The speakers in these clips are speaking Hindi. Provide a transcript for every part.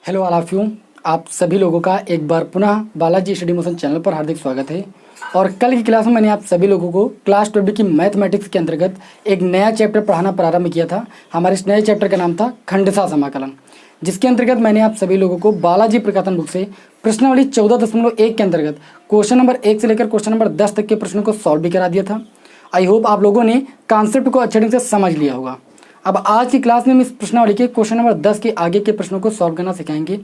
Hello all of you. आप सभी लोगों का एक बार पुनः बालाजी स्टडी मोशन चैनल पर हार्दिक स्वागत है। और कल की क्लास में मैंने आप सभी लोगों को क्लास 12 की मैथमेटिक्स के अंतर्गत एक नया चैप्टर पढ़ाना प्रारंभ किया था। हमारे इस नए चैप्टर का नाम था खंडसा समाकलन, जिसके अंतर्गत मैंने आप सभी लोगों को बालाजी प्रकाशन बुक से प्रश्नावली 14.1 के अंतर्गत क्वेश्चन नंबर 1 से लेकर क्वेश्चन नंबर 10 तक के प्रश्नों को सॉल्व भी करा दिया था। आई होप आप लोगों ने कॉन्सेप्ट को अच्छे ढंग से समझ लिया होगा। अब आज की क्लास में हम इस प्रश्नावली के क्वेश्चन नंबर 10 के आगे के प्रश्नों को सॉल्व करना सिखाएंगे।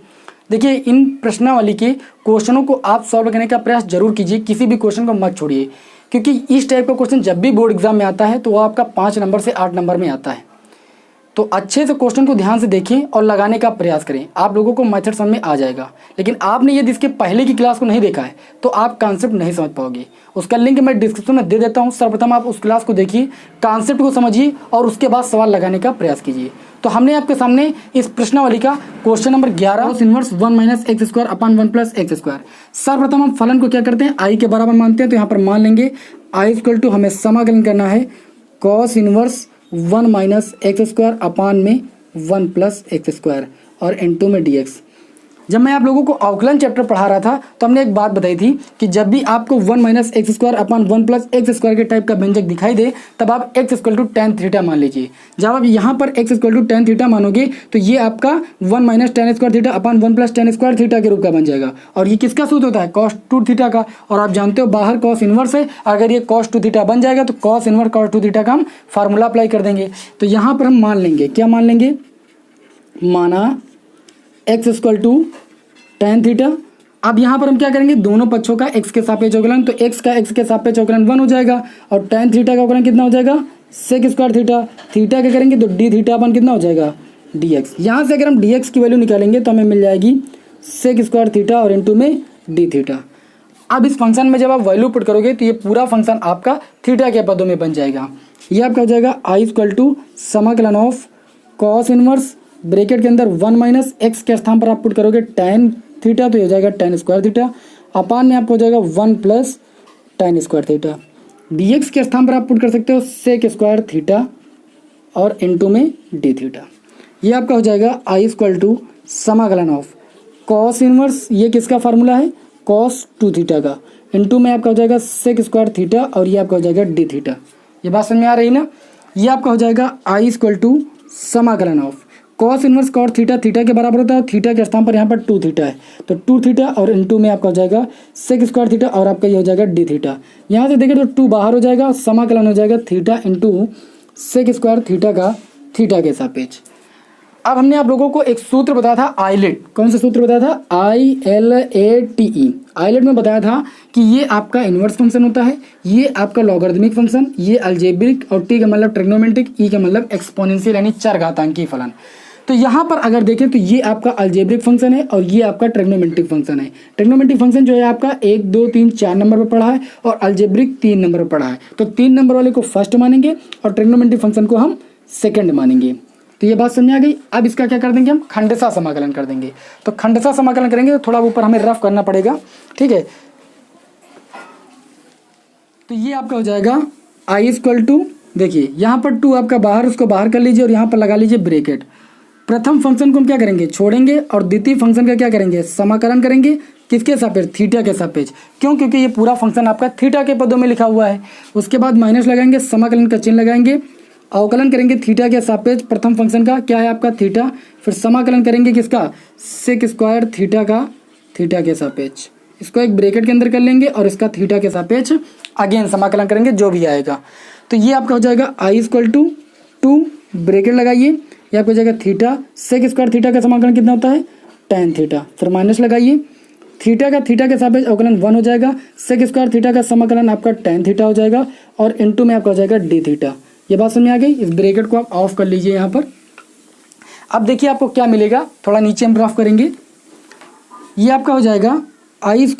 देखिए, इन प्रश्नावली के क्वेश्चनों को आप सॉल्व करने का प्रयास जरूर कीजिए, किसी भी क्वेश्चन को मत छोड़िए, क्योंकि इस टाइप का क्वेश्चन जब भी बोर्ड एग्जाम में आता है तो वो आपका 5 नंबर से 8 नंबर में आता है। तो अच्छे से क्वेश्चन को ध्यान से देखें और लगाने का प्रयास करें, आप लोगों को मेथड समझ में आ जाएगा। लेकिन आपने यदि इसके पहले की क्लास को नहीं देखा है तो आप कॉन्सेप्ट नहीं समझ पाओगे। उसका लिंक मैं डिस्क्रिप्शन में दे देता हूँ। सर्वप्रथम आप उस क्लास को देखिए, कॉन्सेप्ट को समझिए और उसके बाद सवाल लगाने का प्रयास कीजिए। तो हमने आपके सामने इस प्रश्नावली का question number 11 cos inverse 1 - x² अपान 1 + x²। सर्वप्रथम हम फलन को क्या करते हैं, आई के बराबर मानते हैं। तो यहाँ पर मान लेंगे आई = हमें समाकलन करना है cos इनवर्स 1 - x² अपान में 1 + x² और इनटू में dx। जब मैं आप लोगों को अवकलन चैप्टर पढ़ा रहा था तो हमने एक बात बताई थी कि जब भी आपको 1 - x² अपान 1 + x² के टाइप का व्यंजक दिखाई दे तब आप x = tan थीटा मान लीजिए। जब आप यहाँ पर x = tan थीटा मानोगे तो ये आपका 1 - tan² theta upon 1 + tan² theta के रूप का बन जाएगा। और ये किसका सूत्र होता है, cos 2 थीटा का। और आप जानते हो बाहर cos इनवर्स है, अगर ये cos 2 थीटा बन जाएगा तो cos इनवर्स cos 2 थीटा का हम फार्मूला अप्लाई कर देंगे। तो यहाँ पर हम मान लेंगे, क्या मान लेंगे, माना x = tan थीटा। अब यहाँ पर हम क्या करेंगे, दोनों पक्षों का x के सापेक्ष अवकलन, तो x का x के सापेक्ष अवकलन 1 हो जाएगा और tan थीटा का अवकलन कितना हो जाएगा, sec² थीटा। थीटा क्या करेंगे तो d थीटा अपन कितना हो जाएगा, dx। यहाँ से अगर हम dx की वैल्यू निकालेंगे तो हमें मिल जाएगी sec² थीटा और इनटू में d थीटा। अब इस फंक्शन में जब आप वैल्यू पुट करोगे तो ये पूरा फंक्शन आपका थीटा के पदों में बन जाएगा। ये आपका हो जाएगा आई = समाकलन ऑफ cos इनवर्स ब्रैकेट के अंदर 1 - x के स्थान पर आप पुट करोगे tan थीटा, तो ये हो जाएगा tan² थीटा अपान में आपको हो जाएगा 1 + tan² थीटा। dx के स्थान पर आप पुट कर सकते हो sec² थीटा और इनटू में d थीटा। ये आपका हो जाएगा आई = समाकलन ऑफ cos इनवर्स, ये किसका फार्मूला है, cos 2 थीटा का, इनटू में आपका हो जाएगा sec² थीटा और ये आपका हो जाएगा d थीटा। ये बात समझ में आ रही ना। ये आपका हो जाएगा आई = समाकलन of cos inverse cos theta, theta के बराबर होता है, थीटा के स्थान पर यहाँ पर 2 थीटा है तो 2 थीटा और इनटू में आपका हो जाएगा sec² थीटा और आपका ये हो जाएगा d थीटा। यहाँ से देखें तो 2 बाहर हो जाएगा, समाकलन हो जाएगा थीटा इंटू sec² थीटा का थीटा के सापेक्ष। अब हमने आप लोगों को एक सूत्र बताया था आइलेट। कौन सा सूत्र बताया था, ILATE। आइलेट में बताया था कि ये आपका इनवर्स फंक्शन होता है, ये आपका लॉगरिथमिक फंक्शन, ये अलजेब्रिक और टी का मतलब ट्रिग्नोमेट्रिक, ई का मतलब एक्सपोनेंशियल यानी चरघातांकी फलन। तो यहाँ पर अगर देखें तो ये आपका अलजेब्रिक फंक्शन है और ये आपका ट्रिग्नोमेट्रिक फंक्शन है। ट्रिग्नोमेट्रिक फंक्शन जो है आपका 1 2 3 4 नंबर पर पढ़ा है और अलजेब्रिक 3 नंबर पर पढ़ा है। तो 3 नंबर वाले को फर्स्ट मानेंगे और ट्रिग्नोमेट्रिक फंक्शन को हम सेकंड मानेंगे। तो ये बात समझ आ गई। अब इसका क्या कर देंगे, हम खंडसा समाकलन कर देंगे। तो खंडसा समाकलन करेंगे तो थोड़ा ऊपर हमें रफ करना पड़ेगा, ठीक है। तो ये आपका हो जाएगा आई = देखिए यहाँ पर 2 आपका बाहर, उसको बाहर कर लीजिए और यहाँ पर लगा लीजिए ब्रैकेट। प्रथम फंक्शन को हम क्या करेंगे, छोड़ेंगे और द्वितीय फंक्शन का क्या करेंगे, समाकलन करेंगे। किसके सापेक्ष, थीटा के सापेक्ष। क्यों, क्योंकि ये पूरा फंक्शन आपका थीटा के पदों में लिखा हुआ है। उसके बाद माइनस लगाएंगे, समाकलन का चिन्ह लगाएंगे, अवकलन करेंगे थीटा के सापेक्ष प्रथम फंक्शन का, क्या है आपका थीटा, फिर समाकलन करेंगे किसका, sec² थीटा का थीटा के सापेक्ष। इसको एक ब्रैकेट के अंदर कर लेंगे और इसका थीटा के सापेक्ष अगेन समाकलन करेंगे, जो भी आएगा। तो ये आपका हो जाएगा आई = 2 ब्रैकेट लगाइए, ये आपका हो जाएगा थीटा, sec² थीटा का समाकलन कितना होता है, tan थीटा, फिर माइनस लगाइए, थीटा का थीटा के सापेक्ष अवकलन 1 हो जाएगा, sec² थीटा का समाकलन आपका tan थीटा हो जाएगा और इनटू में आपका हो जाएगा d थीटा। ये बात समझ आ गई। इस ब्रैकेट को आप ऑफ कर लीजिए यहाँ पर। अब देखिए आपको क्या मिलेगा, थोड़ा नीचे हम रफ करेंगे। ये आपका हो जाएगा आई =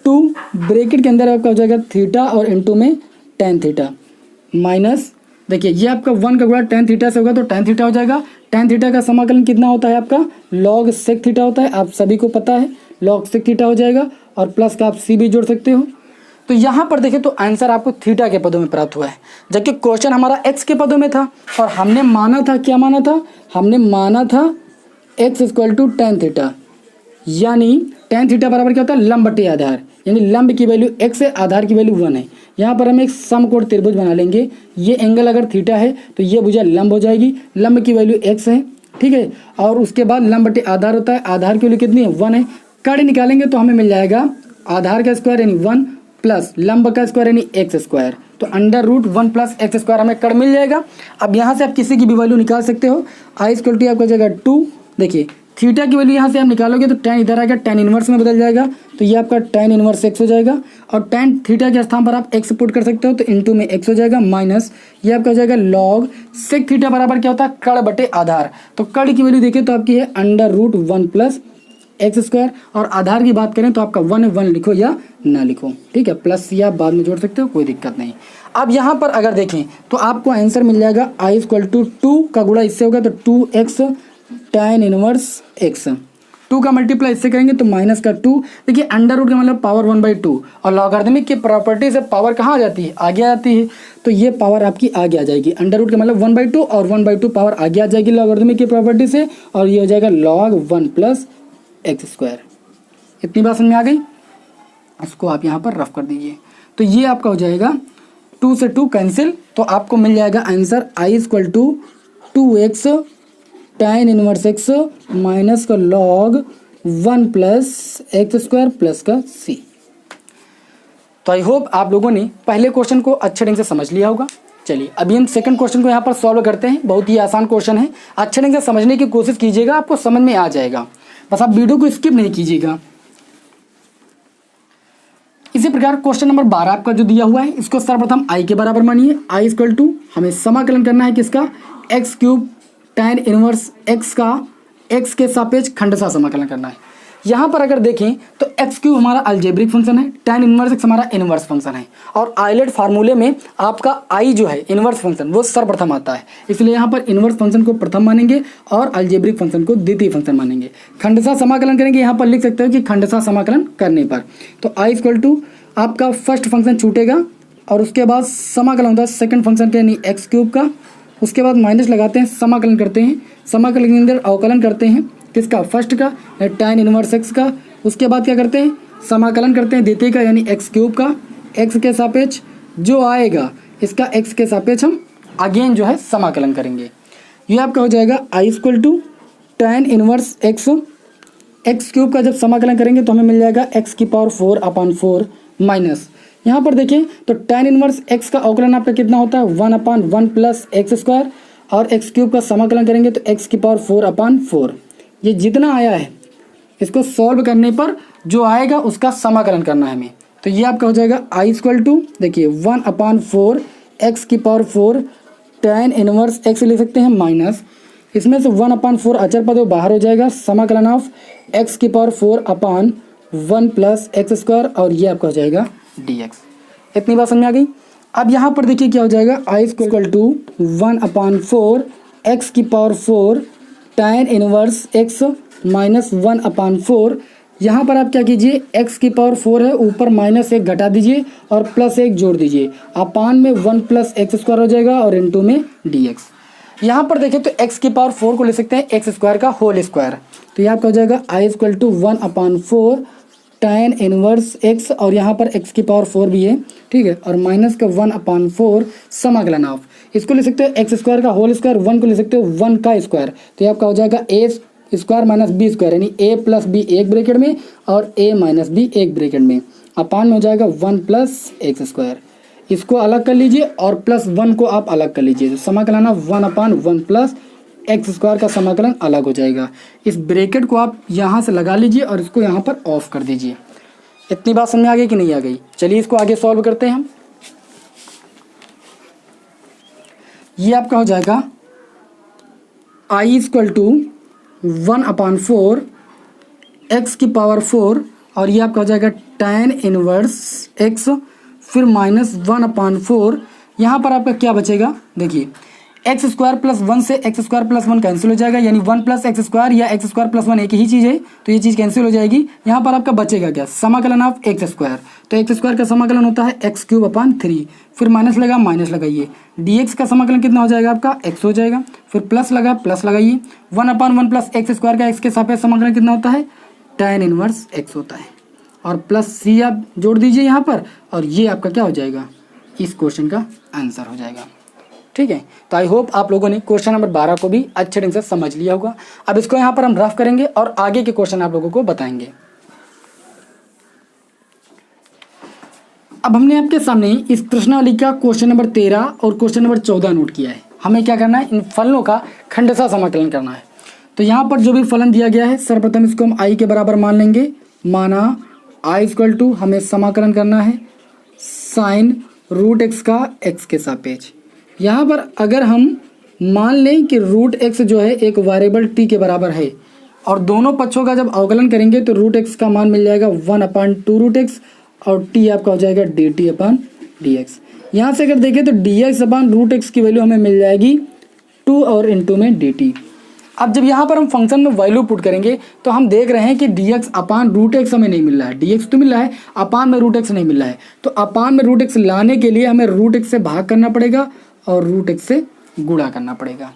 2 ब्रैकेट के अंदर आपका हो जाएगा थीटा और इनटू में tan थीटा माइनस, देखिए ये आपका 1 का गुणा tan थीटा से होगा तो tan थीटा हो जाएगा। tan थीटा का समाकलन कितना होता है आपका, log sec थीटा होता है, आप सभी को पता है log sec थीटा हो जाएगा और प्लस का आप c भी जोड़ सकते हो। तो यहाँ पर देखें तो आंसर आपको थीटा के पदों में प्राप्त हुआ है, जबकि क्वेश्चन हमारा x के पदों में था और हमने माना था, क्या माना था, हमने माना था X equal to tan theta, यानी टेन थीटा बराबर क्या होता है, लंब बटे आधार, यानी लंब की वैल्यू एक्स है, आधार की वैल्यू 1 है। यहाँ पर हम एक समकोण त्रिभुज बना लेंगे। ये एंगल अगर थीटा है तो ये भुजा लंब हो जाएगी, लंब की वैल्यू एक्स है, ठीक है। और उसके बाद लंब बटे आधार होता है, आधार की वैल्यू कितनी है, 1 है। कड़ निकालेंगे तो हमें मिल जाएगा आधार का स्क्वायर यानी 1 प्लस लंब का स्क्वायर यानी एक्स स्क्वायर, तो under root 1 plus X square हमें कड़ मिल जाएगा। अब यहाँ से आप किसी की भी वैल्यू निकाल सकते हो। आई इक्वल टू आपका जाएगा 2, देखिए थीटा की वैल्यू यहाँ से आप निकालोगे तो tan इधर आएगा, tan इनवर्स में बदल जाएगा, तो ये आपका tan इनवर्स x हो जाएगा। और tan थीटा के स्थान पर आप x पुट कर सकते हो, तो इंटू में x हो जाएगा माइनस ये आपका हो जाएगा log sec थीटा बराबर क्या होता है, कड़ बटे आधार। तो कड़ की वैल्यू देखिए तो आपकी है under root 1 plus X square, और आधार की बात करें तो आपका 1 है, 1 लिखो या ना लिखो, ठीक है। प्लस या आप बाद में जोड़ सकते हो, कोई दिक्कत नहीं। अब यहाँ पर अगर देखें तो आपको आंसर मिल जाएगा आई इक्वल टू 2 का गुणा इससे होगा तो 2x tan इनवर्स x, 2 का मल्टीप्लाई इससे करेंगे तो माइनस का 2। देखिए अंडर रूट का मतलब पावर 1/2, और लॉगरिथमिक की प्रॉपर्टी से पावर कहाँ आ जाती है, आगे आ जाती है, तो ये पावर आपकी आगे आ जाएगी। अंडर रूट का मतलब 1/2 और 1/2 पावर आगे आ जाएगी लॉगरिथमिक की प्रॉपर्टी से, और ये हो जाएगा log 1 प्लस एक्स स्क्वायर। इतनी बात समझ में आ गई। इसको आप यहाँ पर रफ कर दीजिए, तो ये आपका हो जाएगा 2 से 2 कैंसिल, तो आपको मिल जाएगा answer I equal to 2x tan inverse x minus का log 1 plus X square plus का c। तो आई होप आप लोगों ने पहले क्वेश्चन को अच्छे ढंग से समझ लिया होगा। चलिए अभी हम सेकंड क्वेश्चन को यहाँ पर सॉल्व करते हैं। बहुत ही आसान क्वेश्चन है, अच्छे ढंग से समझने की कोशिश कीजिएगा, आपको समझ में आ जाएगा, बस आप वीडियो को स्किप नहीं कीजिएगा। इसी प्रकार क्वेश्चन नंबर 12 आपका जो दिया हुआ है, इसको सर्वप्रथम आई के बराबर मानिए। आई इक्वल टू हमें समाकलन करना है किसका, x cube tan inverse x का x के सापेक्ष खंडशः समाकलन करना है। यहाँ पर अगर देखें तो एक्स क्यूब हमारा अलजेब्रिक फंक्शन है, tan इनवर्स x हमारा इनवर्स फंक्शन है, और आइलेट फार्मूले में आपका आई जो है इनवर्स फंक्शन वो सर्वप्रथम आता है, इसलिए यहाँ पर इनवर्स फंक्शन को प्रथम मानेंगे और अलजेब्रिक फंक्शन को द्वितीय फंक्शन मानेंगे। खंडशः समाकलन करेंगे, यहाँ पर लिख सकते हो कि खंडशः समाकलन करने पर तो आई इक्वल टू आपका फर्स्ट फंक्शन छूटेगा, और उसके बाद समाकलन होता है सेकंड फंक्शन का यानी एक्स क्यूब का, उसके बाद माइनस लगाते हैं, समाकलन करते हैं, समाकलन के अंदर अवकलन करते हैं किसका, फर्स्ट का tan इनवर्स x का, उसके बाद क्या करते हैं, समाकलन करते हैं द्वितीय का यानी एक्स क्यूब का, x के सापेक्ष जो आएगा इसका x के सापेक्ष हम अगेन जो है समाकलन करेंगे। ये आपका हो जाएगा I equal to tan inverse x cube का जब समाकलन करेंगे तो हमें मिल जाएगा x की पावर 4/4 माइनस यहाँ पर देखें तो tan इनवर्स x का अवकलन आपका कितना होता है 1/1 प्लस एक्स स्क्वायर, और एक्स क्यूब का समाकलन करेंगे तो x की पावर 4/4। ये जितना आया है इसको सॉल्व करने पर जो आएगा उसका समाकलन करना है हमें, तो ये आपका हो जाएगा आई इक्वल टू देखिए 1/4 x की पावर 4 tan इनवर्स x लिख सकते हैं माइनस, इसमें से 1/4 अचर पद वो बाहर हो जाएगा, समाकलन ऑफ x की पावर 4/1 प्लस एक्स स्क्वायर, और ये आपका हो जाएगा dx। इतनी बात समझ में आ गई। अब यहाँ पर देखिए क्या हो जाएगा, आई इक्वल टू 1/4 x की power 4 tan inverse x minus 1/4। यहाँ पर आप क्या कीजिए, x की पावर 4 है, ऊपर माइनस 1 घटा दीजिए और प्लस 1 जोड़ दीजिए, अपान में 1 प्लस एक्स स्क्वायर हो जाएगा और इनटू में dx। यहाँ पर देखें तो x की पावर 4 को ले सकते हैं एक्स स्क्वायर का होल स्क्वायर, तो ये आपका हो जाएगा I equal to 1/4 tan inverse x, और यहाँ पर x की पावर 4 भी है, ठीक है, और माइनस का 1/4 समाकलन ऑफ, इसको ले सकते हो एक्स स्क्वायर का होल स्क्वायर, 1 को ले सकते हो 1 का स्क्वायर, तो ये आपका हो जाएगा a square minus B square, यानी a प्लस बी एक ब्रैकेट में और a माइनस बी एक ब्रैकेट में, अपान में हो जाएगा 1 प्लस एक्स स्क्वायर। इसको अलग कर लीजिए और प्लस 1 को आप अलग कर लीजिए, तो समाकलन ऑफ 1/1 प्लस एक्स स्क्वायर का समाकलन अलग हो जाएगा। इस ब्रैकेट को आप यहाँ से लगा लीजिए और इसको यहाँ पर ऑफ कर दीजिए। इतनी बात समझ में आ गई कि नहीं आ गई। चलिए इसको आगे सॉल्व करते हैं हम। ये आपका हो जाएगा आई इक्वल टू 1/4 एक्स की पावर 4, और ये आपका हो जाएगा tan इनवर्स x, फिर माइनस 1/4। यहाँ पर आपका क्या बचेगा, देखिए एक्स स्क्वायर प्लस वन से x square plus one cancel हो जाएगा, यानी वन प्लस एक्स स्क्वायर या एक्स स्क्वायर प्लस वन एक ही चीज़ है, तो ये चीज़ कैंसिल हो जाएगी। यहाँ पर आपका बचेगा क्या, समाकलन ऑफ एक्स स्क्वायर, तो एक्स स्क्वायर का समाकलन होता है एक्स क्यूब अपॉन 3, फिर माइनस लगा माइनस लगाइए, dx का समाकलन कितना हो जाएगा आपका x हो जाएगा, फिर प्लस लगा प्लस लगाइए, 1/1 प्लस एक्स स्क्वायर का x के सापेक्ष समाकलन कितना होता है tan इनवर्स x होता है, और प्लस c आप जोड़ दीजिए यहाँ पर, और ये आपका क्या हो जाएगा, इस क्वेश्चन का आंसर हो जाएगा। ठीक है, तो आई होप आप लोगों ने क्वेश्चन नंबर 12 को भी अच्छे ढंग से समझ लिया होगा। अब इसको यहाँ पर हम रफ करेंगे और आगे के क्वेश्चन आप लोगों को बताएंगे। अब हमने आपके सामने इस प्रश्नावली का क्वेश्चन नंबर 13 और क्वेश्चन नंबर 14 नोट किया है। हमें क्या करना है, इन फलनों का खंडशः समाकलन करना है। तो यहाँ पर जो भी फलन दिया गया है, सर्वप्रथम इसको हम आई के बराबर मान लेंगे, माना आई इक्वल टू हमें समाकलन करना है साइन रूट एक्स का एक्स के सापेक्ष। यहाँ पर अगर हम मान लें कि रूट एक्स जो है एक वेरिएबल टी के बराबर है, और दोनों पक्षों का जब अवकलन करेंगे तो रूट एक्स का मान मिल जाएगा 1/2 रूट एक्स, और टी आपका हो जाएगा dt अपॉन dx। यहाँ से अगर देखें तो dx अपॉन रूट एक्स की वैल्यू हमें मिल जाएगी 2 और इंटू में dt। अब जब यहाँ पर हम फंक्शन में वैल्यू पुट करेंगे तो हम देख रहे हैं कि dx अपान रूट एक्स हमें नहीं मिल रहा है, dx तो मिल रहा है, अपान में रूट एक्स नहीं मिल रहा है। तो अपान में रूट एक्स लाने के लिए हमें रूट एक्स से भाग करना पड़ेगा और रूट एक्स से गुणा करना पड़ेगा।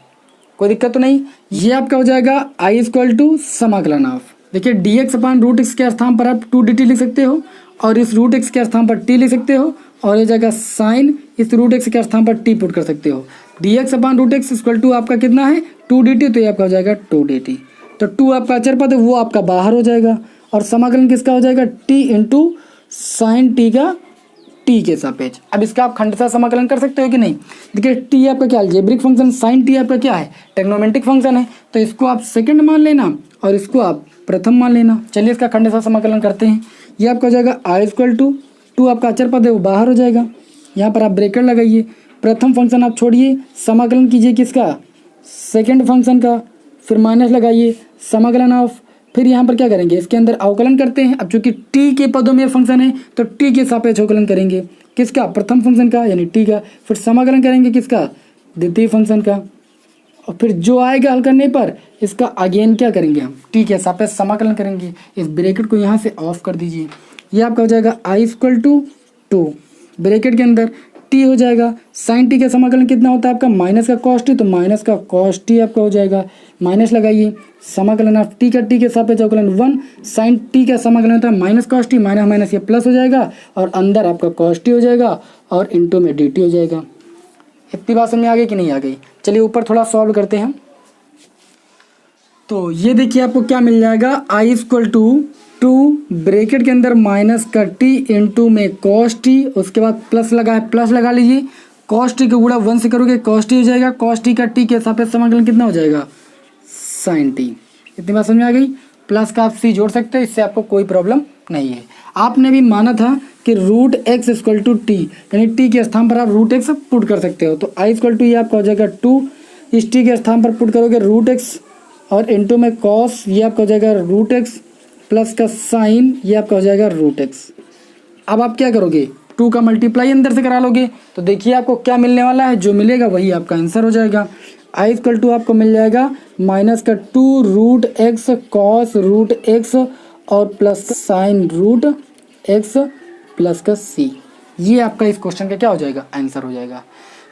कोई दिक्कत तो नहीं। ये आपका हो जाएगा आई इक्वल टू समाकलन ऑफ, देखिए dx अपान रूट एक्स के स्थान पर आप 2dt लिख सकते हो, और इस रूट एक्स के स्थान पर t लिख सकते हो, और ये जगह साइन इस रूट एक्स के स्थान पर t पुट कर सकते हो। dx upon root X equal to आपका कितना है 2dt, तो ये आपका हो जाएगा 2dt। तो 2 आपका अचर पद है वो आपका बाहर हो जाएगा, और समाकलन किसका हो जाएगा t इंटू साइन टी का t के सापेक्ष। अब इसका आप खंडशः समाकलन कर सकते हो कि नहीं। देखिए t आपका क्या अलजेब्रिक फंक्शन, साइन t आपका क्या है ट्रिग्नोमेट्रिक फंक्शन है, तो इसको आप सेकंड मान लेना और इसको आप प्रथम मान लेना। चलिए इसका खंडशः समाकलन करते हैं। ये आपका हो जाएगा आई इक्वल टू 2 आपका अचर पद है वो बाहर हो जाएगा, यहाँ पर आप ब्रेकेट लगाइए, प्रथम फंक्शन आप छोड़िए, समाकलन कीजिए किसका सेकंड फंक्शन का, फिर माइनस लगाइए समाकलन ऑफ, फिर यहाँ पर क्या करेंगे इसके अंदर अवकलन करते हैं। अब चूंकि टी के पदों में फंक्शन है तो टी के सापेक्ष अवकलन करेंगे किसका, प्रथम फंक्शन का यानी टी का, फिर समाकलन करेंगे किसका, द्वितीय फंक्शन का, और फिर जो आएगा हल करने पर इसका अगेन क्या करेंगे हम टी के सापेक्ष समाकलन करेंगे। इस ब्रैकेट को यहाँ से ऑफ कर दीजिए। ये आपका हो जाएगा आई इक्वल टू 2 ब्रैकेट के अंदर टी हो जाएगा, साइन टी का समाकलन कितना होता है आपका माइनस का कॉस टी, तो माइनस का कॉस टी आपका हो जाएगा, माइनस लगाइए, समाकलन ऑफ टी का टी के सापेक्ष अवकलन 1, साइन टी का समाकलन होता है minus cos T, minus minus ये प्लस हो जाएगा, और अंदर आपका कॉस टी हो जाएगा और इंटू में डी टी हो जाएगा। इतनी बात समझ में आ गई कि नहीं आ गई। चलिए ऊपर थोड़ा सॉल्व करते हैं। तो ये देखिए आपको क्या मिल जाएगा, आई इक्वल टू 2 ब्रैकेट के अंदर माइनस का टी इंटू में कॉस टी, उसके बाद प्लस लगा है प्लस लगा लीजिए, कॉस टी का गुणा 1 से करोगे कॉस टी हो जाएगा, कॉस टी का टी के सापेक्ष समाकलन कितना हो जाएगा साइन टी। इतनी बात समझ में आ गई। प्लस का आप सी जोड़ सकते हो, इससे आपको कोई प्रॉब्लम नहीं है। आपने भी माना था कि root X equal to T, यानी टी के स्थान पर आप रूट एक्स पुट कर सकते हो। तो आई इक्वल टू ये आपका हो जाएगा 2, इस टी के स्थान पर पुट करोगे रूट एक्स और इंटू में कॉस, ये आपका हो जाएगा रूट एक्स प्लस का साइन, ये आपका हो जाएगा रूट एक्स। अब आप क्या करोगे 2 का मल्टीप्लाई अंदर से करा लोगे, तो देखिए आपको क्या मिलने वाला है, जो मिलेगा वही आपका आंसर हो जाएगा। आई इक्वल टू आपको मिल जाएगा माइनस का 2 root x cos root x और plus sine root x plus का सी। ये आपका इस क्वेश्चन का क्या हो जाएगा आंसर हो जाएगा।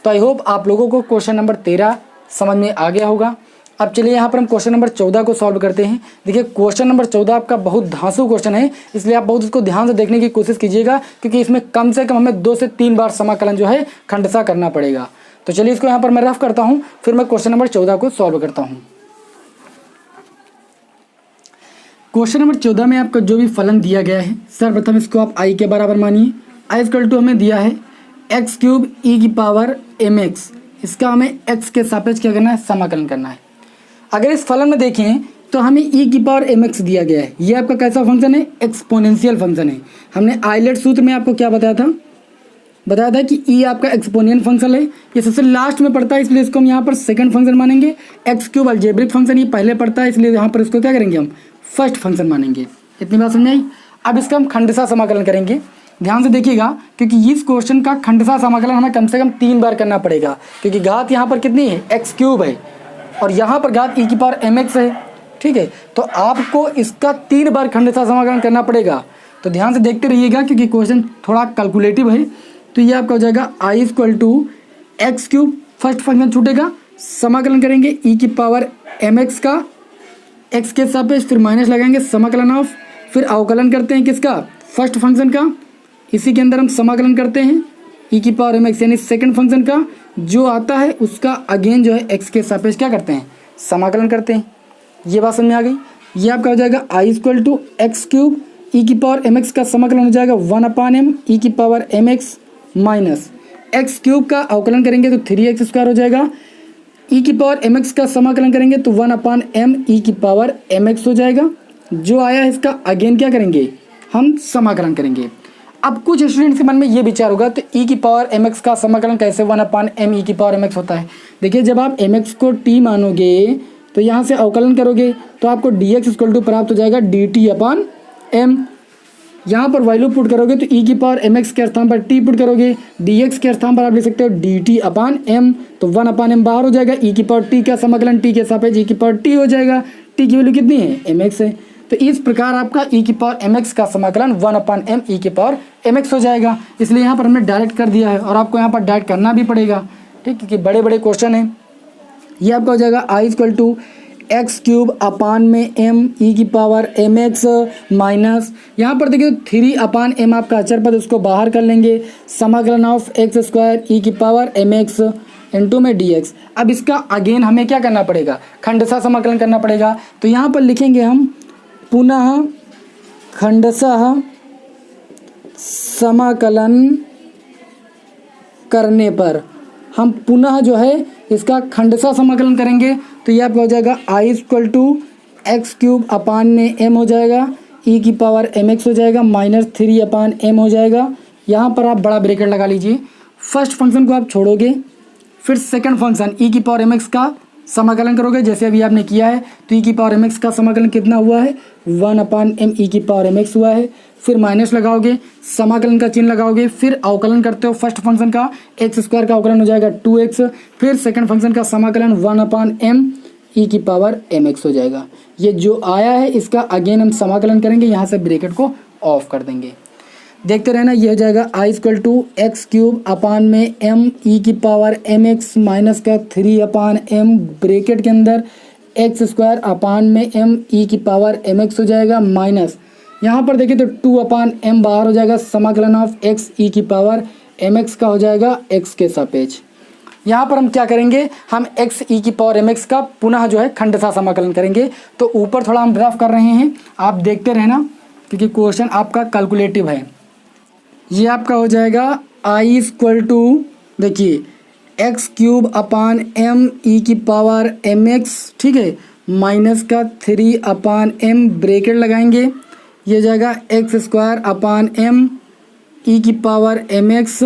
तो आई होप आप लोगों को क्वेश्चन नंबर 13 समझ में आ गया होगा। अब चलिए यहाँ पर हम क्वेश्चन नंबर 14 को सॉल्व करते हैं। देखिए क्वेश्चन नंबर 14 आपका बहुत धांसू क्वेश्चन है, इसलिए आप बहुत इसको ध्यान से देखने की कोशिश कीजिएगा, क्योंकि इसमें कम से कम हमें 2 से 3 बार समाकलन जो है खंडशः करना पड़ेगा। तो चलिए इसको यहाँ पर मैं रफ करता हूँ, फिर मैं क्वेश्चन नंबर 14 को सॉल्व करता हूँ। क्वेश्चन नंबर 14 में आपका जो भी फलन दिया गया है, सर्वप्रथम इसको आप आई के बराबर मानिए। आई इक्वल टू हमें दिया है एक्स क्यूब ई की पावर एम एक्स, इसका हमें एक्स के सापेक्ष क्या करना है समाकलन करना है। अगर इस फलन में देखें तो हमें ई की पावर एम एक्स दिया गया है, ये आपका कैसा फंक्शन है एक्सपोनेंशियल फंक्शन है। हमने आइलेट सूत्र में आपको क्या बताया था कि ई आपका एक्सपोनेंशियल फंक्शन है, ये सबसे लास्ट में पड़ता है, इसलिए इसको हम यहाँ पर सेकंड फंक्शन मानेंगे। एक्स क्यूब अलजेब्रिक फंक्शन ये पहले पड़ता है, इसलिए यहाँ पर इसको क्या करेंगे हम फर्स्ट फंक्शन मानेंगे। इतनी बात समझ आई। अब इसका हम खंडशः समाकलन करेंगे। ध्यान से देखिएगा, क्योंकि इस क्वेश्चन का खंडशः समाकलन हमें कम से कम 3 बार करना पड़ेगा, क्योंकि घात यहाँ पर कितनी है x³ है और यहाँ पर घात e⁻mx है। ठीक है, तो आपको इसका 3 बार खंडशः समाकलन करना पड़ेगा। तो ध्यान से देखते रहिएगा, क्योंकि क्वेश्चन थोड़ा कैलकुलेटिव है। तो ये आपका हो जाएगा i = x³, फर्स्ट फंक्शन छूटेगा, समाकलन करेंगे e⁻mx का x के सापेक्ष, फिर माइनस लगाएंगे समाकलन ऑफ, फिर अवकलन करते हैं किसका, फर्स्ट फंक्शन का, इसी के अंदर हम समाकलन करते हैं e⁻mx यानी सेकंड फंक्शन का, जो आता है उसका अगेन जो है x के सापेक्ष क्या करते हैं, समाकलन करते हैं। ये बात समझ में आ गई। ये आपका हो जाएगा i = x³ e⁻mx का समाकलन हो जाएगा 1/m e⁻mx माइनस x³ का अवकलन करेंगे तो 3x² हो जाएगा, e⁻mx का समाकलन करेंगे तो 1/m e⁻mx हो जाएगा। जो आया है इसका अगेन क्या करेंगे, हम समाकलन करेंगे। अब कुछ स्टूडेंट्स के मन में ये विचार होगा, तो e⁻mx का समाकलन कैसे 1/m e⁻mx होता है। देखिए, जब आप mx को t मानोगे तो यहाँ से अवकलन करोगे तो आपको dx = प्राप्त हो जाएगा dt/m। यहाँ पर वैल्यू पुट करोगे तो e⁻mx के स्थान पर t पुट करोगे, dx के स्थान पर आप लिख सकते हो dt/m, तो 1/m बाहर हो जाएगा, e⁻t का समाकलन t के सापेक्ष e⁻t हो जाएगा। t की वैल्यू कितनी है, mx है। तो इस प्रकार आपका e⁻mx का समाकलन 1/m e⁻mx हो जाएगा। इसलिए यहाँ पर हमने डायरेक्ट कर दिया है और आपको यहाँ पर डायरेक्ट करना भी पड़ेगा, ठीक, क्योंकि बड़े बड़े क्वेश्चन हैं। ये आपका हो जाएगा i = x³/m e⁻mx माइनस, यहाँ पर देखिए 3/m आपका अचर पद, उसको बाहर कर लेंगे, समाकलन ऑफ x² e⁻mx इंटू में dx। अब इसका अगेन हमें क्या करना पड़ेगा, खंडशः समाकलन करना पड़ेगा। तो यहाँ पर लिखेंगे हम पुनः खंडशः समाकलन करने पर हम पुनः जो है इसका खंडशः समाकलन करेंगे। तो ये आपका हो जाएगा i = x³/m हो जाएगा, e⁻mx हो जाएगा माइनस 3/m हो जाएगा। यहाँ पर आप बड़ा ब्रैकेट लगा लीजिए, फर्स्ट फंक्शन को आप छोड़ोगे, फिर सेकंड फंक्शन e⁻mx का समाकलन करोगे, जैसे अभी आपने किया है। तो e⁻mx का समाकलन कितना हुआ है, 1/m e⁻mx हुआ है। फिर माइनस लगाओगे, समाकलन का चिन्ह लगाओगे, फिर अवकलन करते हो फर्स्ट फंक्शन का, x² का अवकलन हो जाएगा 2x, फिर सेकंड फंक्शन का समाकलन 1/m e⁻mx हो जाएगा। ये जो आया है इसका अगेन हम समाकलन करेंगे, यहाँ से ब्रैकेट को ऑफ कर देंगे। देखते रहना, ये हो जाएगा i = x³/m e⁻mx माइनस का 3/m ब्रैकेट के अंदर x²/m e⁻mx हो जाएगा माइनस, यहाँ पर देखिए तो 2/m बाहर हो जाएगा, समाकलन ऑफ x e⁻mx का हो जाएगा x के सापेक्ष। यहाँ पर हम क्या करेंगे, हम x e⁻mx का पुनः जो है खंडशः समाकलन करेंगे। तो ऊपर थोड़ा हम ड्राफ्ट कर रहे हैं, आप देखते रहना, क्योंकि क्वेश्चन आपका कैलकुलेटिव है। ये आपका हो जाएगा i = देखिए x³/m e⁻mx, ठीक है, माइनस का 3/m ब्रैकेट लगाएंगे, ये हो जाएगा x²/m e⁻mx,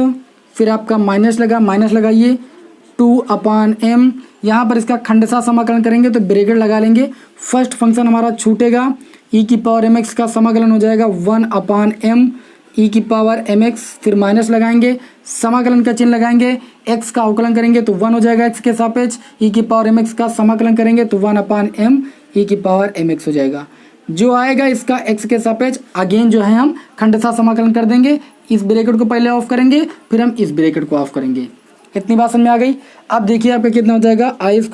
फिर आपका माइनस लगाइए 2/m। यहाँ पर इसका खंडशः समाकलन करेंगे तो ब्रैकेट लगा लेंगे, फर्स्ट फंक्शन हमारा छूटेगा, e⁻mx का समाकलन हो जाएगा 1/m e⁻mx, फिर माइनस लगाएंगे, समाकलन का चिन्ह लगाएंगे, x का अवकलन करेंगे तो 1 हो जाएगा x के सापेक्ष, e⁻mx का समाकलन करेंगे तो 1/m e⁻mx हो जाएगा। जो आएगा इसका x के सापेक्ष अगेन जो है हम खंडशः समाकलन कर देंगे। इस ब्रैकेट को पहले ऑफ करेंगे, फिर हम इस ब्रैकेट को ऑफ करेंगे। इतनी बात समझ में आ गई। अब देखिए आपका कितना हो जाएगा, i =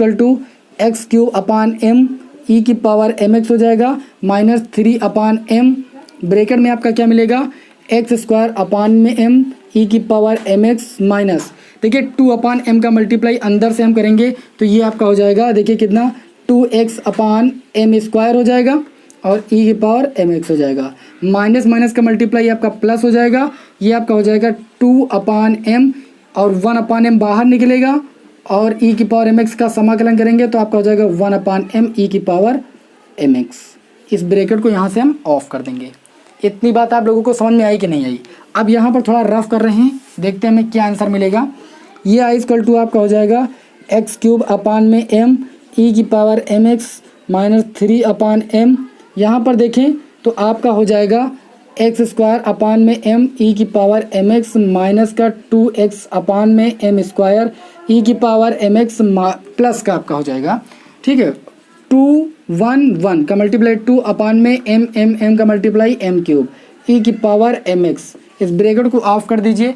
x³/m e⁻mx हो जाएगा माइनस 3/m ब्रैकेट में आपका क्या मिलेगा, x²/m e⁻mx माइनस, देखिए 2/m का मल्टीप्लाई अंदर से हम करेंगे तो ये आपका हो जाएगा, देखिए कितना 2x/m² हो जाएगा और e⁻mx हो जाएगा, माइनस माइनस का मल्टीप्लाई आपका प्लस हो जाएगा, ये आपका हो जाएगा 2/m और 1/m बाहर निकलेगा और e⁻mx का समाकलन करेंगे तो आपका हो जाएगा 1/m e⁻mx। इस ब्रैकेट को यहाँ से हम ऑफ कर देंगे। इतनी बात आप लोगों को समझ में आई कि नहीं आई। अब यहाँ पर थोड़ा रफ कर रहे हैं, देखते हैं हमें क्या आंसर मिलेगा। ये i = आपका हो जाएगा x³/m e⁻mx माइनस 3/m। यहाँ पर देखें तो आपका हो जाएगा एक्स स्क्वायर अपान में एम ई की पावर एम एक्स माइनस का 2x अपान में एम स्क्वायर ई की पावर एम एक्स प्लस का आपका हो जाएगा, ठीक है। 2 1 1 का मल्टीप्लाई 2 अपान में एम एम एम का मल्टीप्लाई एम क्यूब ई की पावर एम एक्स। इस ब्रैकेट को ऑफ कर दीजिए।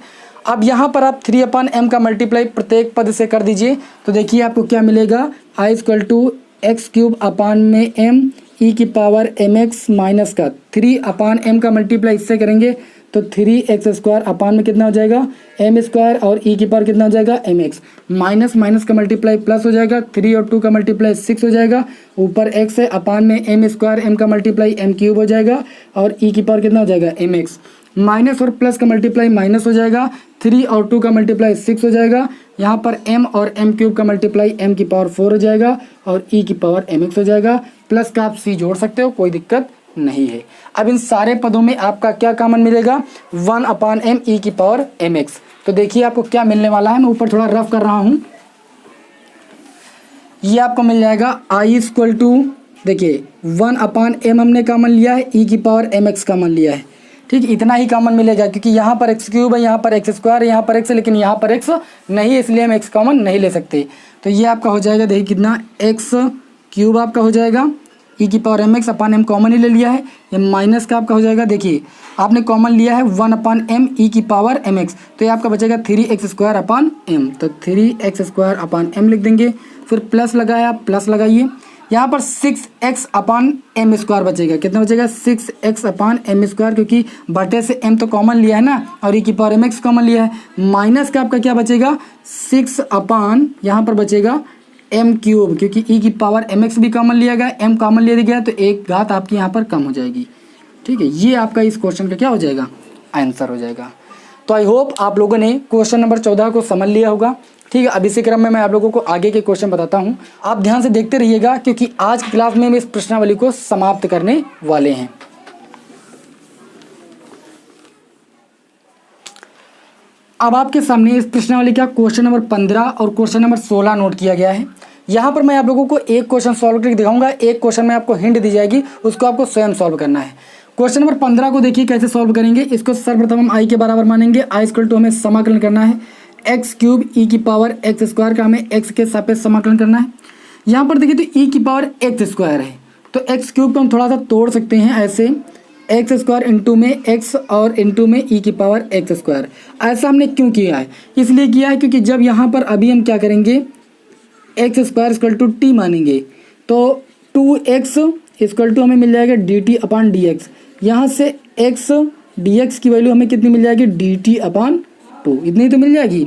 अब यहाँ पर आप 3 अपान एम का मल्टीप्लाई प्रत्येक पद से कर दीजिए, तो देखिए आपको क्या मिलेगा, I equal to x cube upon में एम ई की पावर एम एक्स माइनस का 3 अपान एम का मल्टीप्लाई इससे करेंगे तो 3x स्क्वायर अपान में कितना हो जाएगा एम स्क्वायर और ई की पावर कितना हो जाएगा एम एक्स, माइनस माइनस का मल्टीप्लाई प्लस हो जाएगा, 3 और 2 का मल्टीप्लाई 6 हो जाएगा, ऊपर x है अपान में एम स्क्वायर एम का मल्टीप्लाई एम क्यूब हो जाएगा और ई की पावर कितना हो जाएगा एम एक्स, माइनस और प्लस का मल्टीप्लाई माइनस हो जाएगा, 3 और 2 का मल्टीप्लाई 6 हो जाएगा, यहाँ पर m और m क्यूब का मल्टीप्लाई m की पावर 4 हो जाएगा और e की पावर mx हो जाएगा। प्लस का आप c जोड़ सकते हो, कोई दिक्कत नहीं है। अब इन सारे पदों में आपका क्या कॉमन मिलेगा, 1 अपान एम ई की पावर mx। तो देखिए आपको क्या मिलने वाला है, मैं ऊपर थोड़ा रफ कर रहा हूँ। ये आपको मिल जाएगा i इक्वल टू, देखिए 1 अपान एम हमने कॉमन लिया है, ई की पावर mx कॉमन लिया है, ठीक, इतना ही कॉमन मिलेगा क्योंकि यहाँ पर एक्स क्यूब है, यहाँ पर एक्स स्क्वायर है, यहाँ पर एक्स है, लेकिन यहाँ पर एक्स नहीं है, इसलिए हम एक्स कॉमन नहीं ले सकते। तो ये आपका हो जाएगा, देखिए कितना एक्स क्यूब आपका हो जाएगा, ई की पावर एम एक्स अपान एम कॉमन ही ले लिया है, ये माइनस का आपका हो जाएगा, देखिए आपने कॉमन लिया है 1 अपान एम ई की पावर एम एक्स, तो ये आपका बचेगा 3x स्क्वायर अपान एम, तो 3x स्क्वायर अपान एम लिख देंगे। फिर प्लस लगाया, प्लस लगाइए, यहाँ पर 6x अपान एम स्क्वायर बचेगा, कितना बचेगा 6x अपान एम स्क्वायर, क्योंकि बटे से m तो कॉमन लिया है ना और ई की पावर एम एक्स कॉमन लिया है, माइनस का आपका क्या बचेगा 6 अपान यहाँ पर बचेगा m क्यूब, क्योंकि ई की पावर एम एक्स भी कॉमन लिया गया, m कॉमन लिया गया, तो एक घात आपकी यहाँ पर कम हो जाएगी, ठीक है। ये आपका इस क्वेश्चन का क्या हो जाएगा आंसर हो जाएगा। तो आई होप आप लोगों ने क्वेश्चन नंबर 14 को समझ लिया होगा, ठीक है। अब इसी क्रम में मैं आप लोगों को आगे के क्वेश्चन बताता हूं, आप ध्यान से देखते रहिएगा क्योंकि आज की क्लास में हम इस प्रश्नावली को समाप्त करने वाले हैं। अब आपके सामने इस प्रश्नावली का क्वेश्चन नंबर 15 और क्वेश्चन नंबर 16 नोट किया गया है। यहाँ पर मैं आप लोगों को एक क्वेश्चन सॉल्व करके दिखाऊंगा, एक क्वेश्चन में आपको हिंट दी जाएगी, उसको आपको स्वयं सॉल्व करना है। क्वेश्चन नंबर 15 को देखिए कैसे सॉल्व करेंगे। इसको सर्वप्रथम हम आई के बराबर मानेंगे, आई इक्वल टू हमें समाकलन करना है एक्स क्यूब ई की पावर एक्स स्क्वायर का हमें एक्स के सापेक्ष समाकलन करना है। यहाँ पर देखिए तो ई की पावर एक्स स्क्वायर है, तो एक्स क्यूब को हम थोड़ा सा तोड़ सकते हैं ऐसे, एक्स स्क्वायर इंटू में एक्स और इंटू में ई की पावर एक्स स्क्वायर। ऐसा हमने क्यों किया है, इसलिए किया है क्योंकि जब यहाँ पर अभी हम क्या करेंगे X square equal to T मानेंगे तो 2x इक्वल टू हमें मिल जाएगा D T upon D X. यहाँ से x dx की वैल्यू हमें कितनी मिल जाएगी dt अपान 2, इतनी तो मिल जाएगी।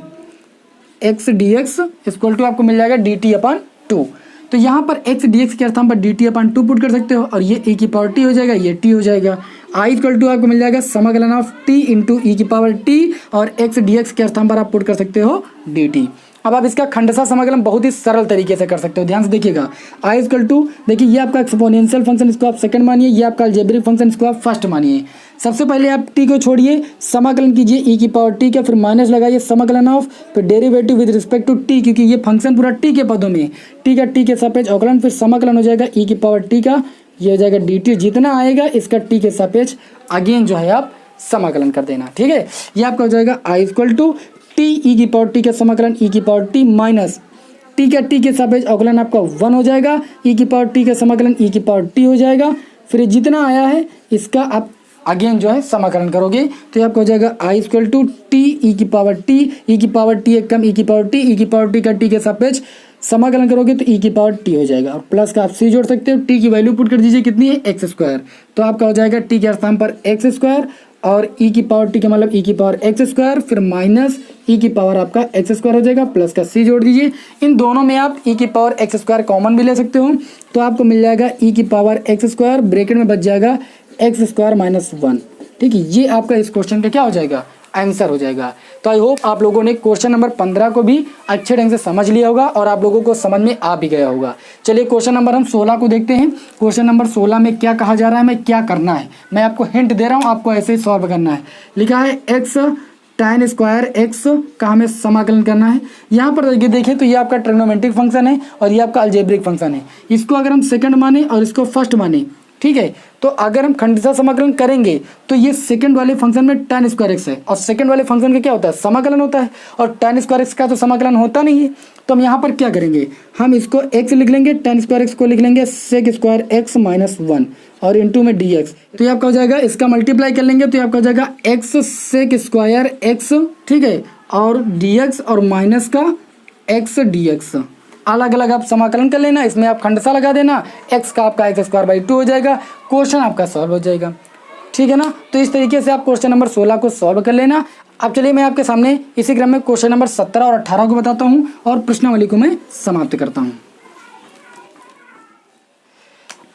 x dx इक्वल टू आपको मिल जाएगा dt अपान 2। तो यहाँ पर x dx के स्थान पर dt अपान 2 पुट कर सकते हो और ये e की पावर t हो जाएगा, ये t हो जाएगा। i इक्वल टू आपको मिल जाएगा समाकलन ऑफ t इंटू ई की पावर t और x dx के स्थान पर आप पुट कर सकते हो dt। अब आप इसका खंडसा समाकलन बहुत ही सरल तरीके से कर सकते हो, ध्यान से देखिएगा। आई इक्वल टू, देखिए ये आपका एक्सपोनेंशियल फंक्शन, इसको आप सेकंड मानिए, ये आपका अलजेब्रिक फंक्शन, इसको आप फर्स्ट मानिए। सबसे पहले आप टी को छोड़िए, समाकलन कीजिए ई की पावर टी का, फिर माइनस लगाइए समाकलन ऑफ, फिर derivative with respect to T, क्योंकि ये फंक्शन पूरा टी के पदों में, टी का टी के सापेक्ष अवकलन, फिर समाकलन हो जाएगा ई की पावर टी का, ये हो जाएगा डी टी, जितना आएगा इसका टी के सापेक्ष अगेन जो है आप समाकलन कर देना, ठीक है। ये आपका हो जाएगा I equal to T E की पावर टी का समाकलन ई की पावर टी माइनस टी का टी के सापेक्ष अवकलन आपका 1 हो जाएगा, ई की पावर टी का समाकलन ई की पावर टी हो जाएगा, फिर जितना आया है इसका आप अगेन जो है समाकलन करोगे तो आपका हो जाएगा I equal to T E की पावर टी, ई की पावर टी एक कम ई की पावर टी, ई की पावर टी का टी के सापेक्ष समाकलन करोगे तो ई की पावर टी हो जाएगा और प्लस का आप सी जोड़ सकते हो, टी की वैल्यू पुट कर दीजिए कितनी है एक्स स्क्वायर, तो आपका हो जाएगा टी के स्थान पर एक्स स्क्वायर और ई की पावर टी का मतलब ई की पावर एक्स स्क्वायर, फिर माइनस ई की पावर आपका एक्स स्क्वायर हो जाएगा, प्लस का सी जोड़ दीजिए। इन दोनों में आप ई की पावर एक्स स्क्वायर कॉमन भी ले सकते हो, तो आपको मिल जाएगा ई की पावर एक्स स्क्वायर, ब्रैकेट में बच जाएगा एक्स स्क्वायर माइनस 1, ठीक है। ये आपका इस क्वेश्चन का क्या हो जाएगा आंसर हो जाएगा। तो आई होप आप लोगों ने क्वेश्चन नंबर 15 को भी अच्छे ढंग से समझ लिया होगा और आप लोगों को समझ में आ भी गया होगा। चलिए क्वेश्चन नंबर हम 16 को देखते हैं। क्वेश्चन नंबर 16 में क्या कहा जा रहा है, मैं क्या करना है, मैं आपको हिंट दे रहा हूँ, आपको ऐसे ही सॉल्व करना है। लिखा है एक्स tan स्क्वायर एक्स का हमें समाकलन करना है। यहाँ पर देखिए तो ये आपका ट्रिग्नोमेट्रिक फंक्शन है और ये आपका अलजेब्रिक फंक्शन है। इसको अगर हम सेकंड माने और इसको फर्स्ट माने, ठीक है। तो अगर हम खंडशः समाकलन करेंगे तो ये सेकंड वाले फंक्शन में tan स्क्वायर एक्स है, और सेकंड वाले फंक्शन का क्या होता है, समाकलन होता है, और tan स्क्वायर एक्स का तो समाकलन होता नहीं है। तो हम यहाँ पर क्या करेंगे, हम इसको x लिख लेंगे, tan स्क्वायर एक्स को लिख लेंगे सेक स्क्वायर एक्स माइनस 1 और इंटू में dx। तो ये आपका हो जाएगा, इसका मल्टीप्लाई कर लेंगे तो ये आपका हो जाएगा x सेक स्क्वायर एक्स, ठीक है, और dx और माइनस का x dx। अलग अलग आप समाकलन कर लेना, इसमें आप खंडशः लगा देना, x का आपका एक्स स्क्वायर बाई 2 हो जाएगा, क्वेश्चन आपका सॉल्व हो जाएगा, ठीक है ना। तो इस तरीके से आप क्वेश्चन नंबर 16 को सॉल्व कर लेना। अब चलिए मैं आपके सामने इसी क्रम में क्वेश्चन नंबर 17 और 18 को बताता हूँ और प्रश्नावली को मैं समाप्त करता हूँ।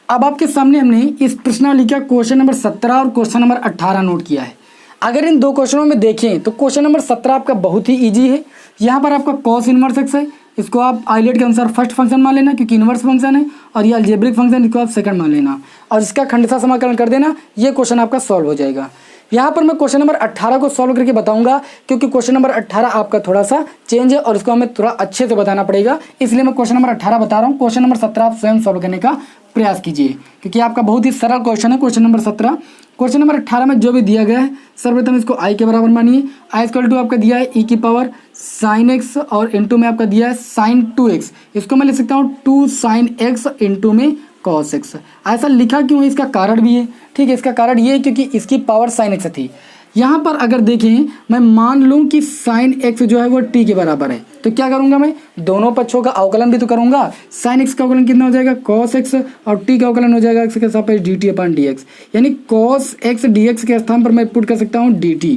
अब आपके सामने हमने इस प्रश्नावली का क्वेश्चन नंबर 17 और क्वेश्चन नंबर 18 नोट किया है। अगर इन दो क्वेश्चनों में देखें तो क्वेश्चन नंबर 17 आपका बहुत ही ईजी है। यहाँ पर आपका कॉस इनवर्स एक्स है, इसको आप आइलेट के अनुसार फर्स्ट फंक्शन मान लेना क्योंकि इनवर्स फंक्शन है, और ये अलजेब्रिक फंक्शन, इसको आप सेकंड मान लेना और इसका खंडशः समाकलन कर देना, ये क्वेश्चन आपका सॉल्व हो जाएगा। यहाँ पर मैं क्वेश्चन नंबर 18 को सॉल्व करके बताऊंगा क्योंकि क्वेश्चन नंबर 18 आपका थोड़ा सा चेंज है और इसको हमें थोड़ा अच्छे से बताना पड़ेगा, इसलिए मैं क्वेश्चन नंबर 18 बता रहा हूँ। क्वेश्चन नंबर 17 आप स्वयं सॉल्व करने का प्रयास कीजिए क्योंकि आपका बहुत ही सरल क्वेश्चन है क्वेश्चन नंबर 17। क्वेश्चन नंबर 18 में जो भी दिया गया है, सर्वप्रथम इसको आई के बराबर मानिए। आई इक्वल टू आपका दिया है ई की पावर साइन एक्स और इंटू में आपका दिया है साइन 2x। इसको मैं लिख सकता हूँ 2 साइन एक्स इंटू में कॉस एक्स। ऐसा लिखा क्यों है, इसका कारण भी है, ठीक है। इसका कारण ये है क्योंकि इसकी पावर साइन एक्स थी। यहाँ पर अगर देखें, मैं मान लूँ कि साइन एक्स जो है वो t के बराबर है, तो क्या करूँगा, मैं दोनों पक्षों का अवकलन भी तो करूँगा। साइन एक्स का अवकलन कितना हो जाएगा, कॉस एक्स, और t का अवकलन हो जाएगा एक्स के सापेक्ष dt अपॉन dx, यानी कॉस एक्स dx के स्थान पर मैं पुट कर सकता हूँ dt।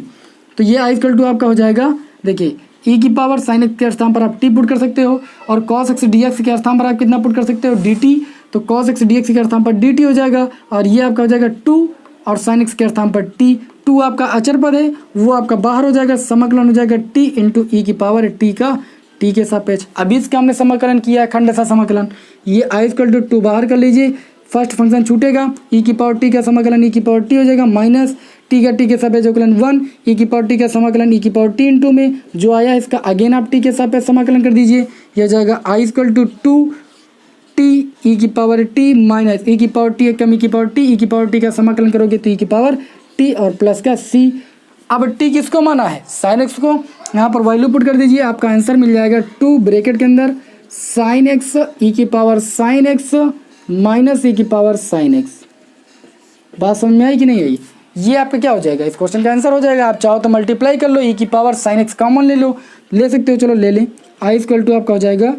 तो ये आई इक्वल टू आपका हो जाएगा, देखिए e की पावर साइन एक्स के स्थान पर आप t पुट कर सकते हो और कॉस एक्स dx के स्थान पर आप कितना पुट कर सकते हो, dt। तो कॉस एक्स dx के स्थान पर dt हो जाएगा और ये आपका हो जाएगा 2 और साइन एक्स के स्थान पर t। 2 आपका अचर पद है, वो आपका बाहर हो जाएगा, समाकलन हो जाएगा t इंटू ई की पावर t का t के सापेक्ष। अभी इसका हमने समाकलन किया है खंडशः समाकलन। ये आई इक्वल टू 2 बाहर कर लीजिए, फर्स्ट फंक्शन छूटेगा, ई की पावर t का समाकलन ई की पावर t हो जाएगा माइनस t का t के सापेक्ष अवकलन 1, ई की पावर t का समाकलन ई की पावर t इंटू में जो आया इसका अगेन आप t के सापेक्ष समाकलन कर दीजिए। यह हो जाएगा आई इक्वल टू 2 t ई की पावर t माइनस ई की पावर t कम ई की पावर t, ई की पावर t का समाकलन करोगे तो ई की पावर t और प्लस का c। अब t किसको माना है, साइन एक्स को, यहाँ पर वैल्यू पुट कर दीजिए, आपका आंसर मिल जाएगा 2 ब्रैकेट के अंदर साइन एक्स ई की पावर साइन एक्स माइनस ई की पावर साइन एक्स। बात समझ में आई कि नहीं आई, ये आपका क्या हो जाएगा, इस क्वेश्चन का आंसर हो जाएगा। आप चाहो तो मल्टीप्लाई कर लो, ई की पावर साइन एक्स कॉमन ले लो, ले सकते हो, चलो ले लें। आई इक्वल टू आपका हो जाएगा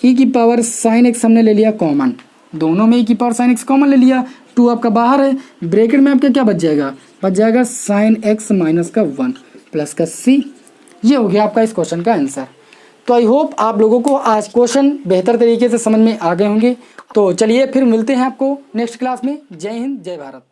ई की पावर साइन एक्स हमने ले लिया कॉमन, दोनों में ई की पावर साइन एक्स कॉमन ले लिया, 2 आपका बाहर है, ब्रैकेट में आपका क्या बच जाएगा साइन एक्स माइनस का 1 प्लस का c। ये हो गया आपका इस क्वेश्चन का आंसर। तो आई होप आप लोगों को आज क्वेश्चन बेहतर तरीके से समझ में आ गए होंगे। तो चलिए फिर मिलते हैं आपको नेक्स्ट क्लास में। जय हिंद, जय भारत।